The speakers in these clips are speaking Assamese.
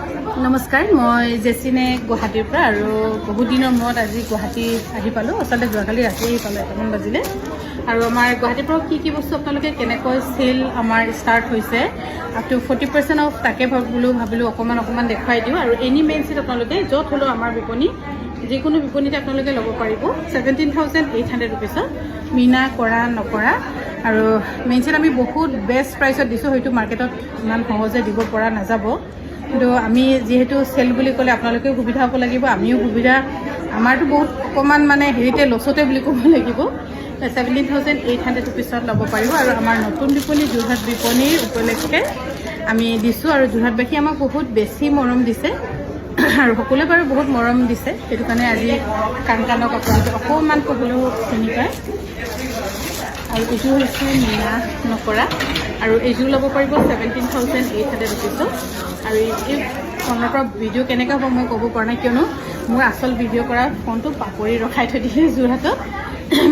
নমস্কাৰ, মই জেচিনে গুৱাহাটীৰ পৰা আৰু বহুত দিনৰ মূৰত আজি গুৱাহাটী আহি পালোঁ। আচলতে যোৱাকালি ৰাতি আহি পালোঁ, 1টামান বাজিলে। আৰু আমাৰ গুৱাহাটীৰ পৰা কি বস্তু আপোনালোকে কেনেকৈ চেল আমাৰ ষ্টাৰ্ট হৈছে আপ টু 40% অফ, তাকে ভাবিলোঁ অকণমান দেখুৱাই দিওঁ। আৰু এনি মেইন ছেট আপোনালোকে য'ত হ'লেও আমাৰ বিপণী, যিকোনো বিপণীতে আপোনালোকে ল'ব পাৰিব 17,800 ৰুপিছত, মিনা কৰা নকৰা। আৰু মেইন ছেট আমি বহুত বেষ্ট প্ৰাইচত দিছোঁ, হয়তো মাৰ্কেটত ইমান সহজে দিব পৰা নাযাব। কিন্তু আমি যিহেতু চেল বুলি ক'লে আপোনালোকেও সুবিধা হ'ব লাগিব, আমিও সুবিধা, আমাৰতো বহুত অকণমান মানে হেৰিতে লছতে বুলি ক'ব লাগিব। 17,800 ৰুপিছত ল'ব পাৰিব। আৰু আমাৰ নতুন বিপণী যোৰহাট বিপণীৰ উপলক্ষে আমি দিছোঁ। আৰু যোৰহাটবাসী আমাক বহুত বেছি মৰম দিছে আৰু সকলোৱে বাৰু বহুত মৰম দিছে, সেইটো কাৰণে আজি কাণক আপোনালোকে অকণমান ক'বলৈও চিনি পায়। আৰু এইযোৰ হৈছে মিনা নকৰা, আৰু এইযোৰ ল'ব পাৰিব 17,800 ৰুপিছত। আৰু এই ফোনৰ পৰা ভিডিঅ' কেনেকৈ হ'ব মই ক'ব পৰা নাই, কিয়নো মোৰ আচল ভিডিঅ' কৰা ফোনটো পাপৰি ৰখাই থৈ দিলে যোৰহাটত।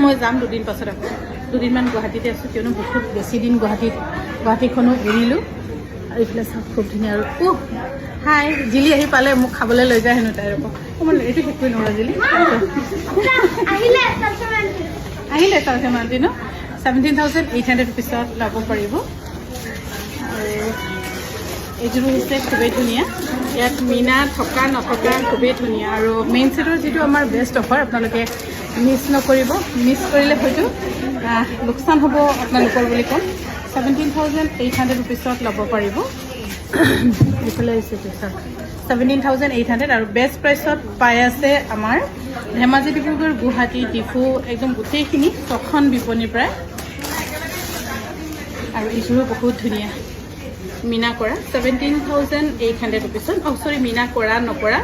মই যাম দুদিন পাছত, আকৌ দুদিনমান গুৱাহাটীতে আছোঁ, কিয়নো বহুত বেছি দিন গুৱাহাটীখনো এৰিলোঁ। আৰু এইফালে চাওক খুব ধুনীয়া। আৰু হাই জিলি আহি পালে, মোক খাবলৈ লৈ যায় হেনো তাইৰ আকৌ অকণমান এইটো শেষ কৰি নোৱাৰোঁ জিলি। আহিলে চাউথেমান্তি ন, 17,800 ৰুপিছত ল'ব পাৰিব। আৰু এইযোৰ হৈছে খুবেই ধুনীয়া, ইয়াত মিনা থকা নথকা খুবেই ধুনীয়া। আৰু মেইন ছেটৰ যিটো আমাৰ বেষ্ট অফাৰ, আপোনালোকে মিছ নকৰিব, মিছ কৰিলে হয়তো লোকচান হ'ব আপোনালোকৰ বুলি ক'ম। 17,800 ৰুপিছত ল'ব পাৰিব। এইফালে হৈছে 17,800 আৰু বেষ্ট প্ৰাইচত পাই আছে আমাৰ ধেমাজি, ডিব্ৰুগড়, গুৱাহাটী, ডিফু, একদম গোটেইখিনি 6খন বিপণীৰ পৰাই। আৰু এইযোৰো বহুত ধুনীয়া, মিনা কৰা 17,800 ৰুপিছত। মিনা কৰা নকৰা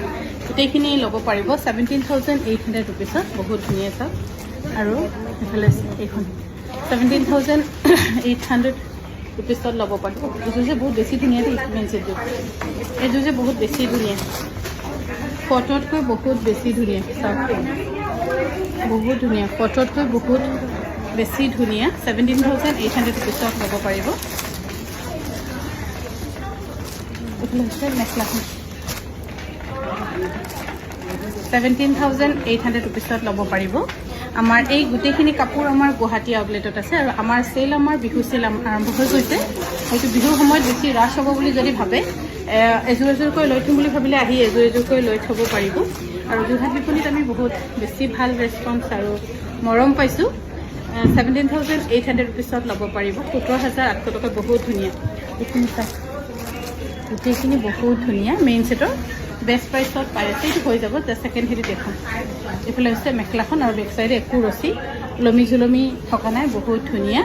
গোটেইখিনি ল'ব পাৰিব 17,800 ৰুপিছত, বহুত ধুনীয়া চাওক। আৰু এইফালে এইখন 17,800 ৰুপিছত ল'ব পাৰিব। এইযোৰ যে বহুত বেছি ধুনীয়া দেই, এইযোৰ যে বহুত বেছি ধুনীয়া, ফটোতকৈ বহুত বেছি ধুনীয়া চাওক, বহুত ধুনীয়া, ফটোতকৈ বহুত বেছি ধুনীয়া। 17,800 ৰুপিছত ল'ব পাৰিব। এইফালে হৈছে মেখেলাখন 17,800 ৰুপিছত ল'ব পাৰিব। আমাৰ এই গোটেইখিনি কাপোৰ আমাৰ গুৱাহাটী আউটলেটত আছে। আৰু আমাৰ চেল, আমাৰ বিহু চেল আৰম্ভ হৈ গৈছে। হয়তো বিহুৰ সময়ত বেছি ৰাছ হ'ব বুলি যদি ভাবে, এযোৰকৈ লৈ থ'ম বুলি ভাবিলে আহি এযোৰকৈ লৈ থ'ব পাৰিব। আৰু যোৰহাট বিপণীত আমি বহুত বেছি ভাল ৰেচপঞ্চ আৰু মৰম পাইছোঁ। 17,800 ৰুপিছত ল'ব পাৰিব। 17,800 টকা, বহুত ধুনীয়া। এইখিনি চাওক, গোটেইখিনি বহুত ধুনীয়া, মেইন ছেটৰ বেষ্ট প্ৰাইচত পাই আছে। এইটো হৈ যাব, ছেকেণ্ড হেৰিত দেখোন। এইফালে হৈছে মেখেলাখন, আৰু বেক চাইডে একো ৰছী ওলমি ঝুলমি থকা নাই, বহুত ধুনীয়া।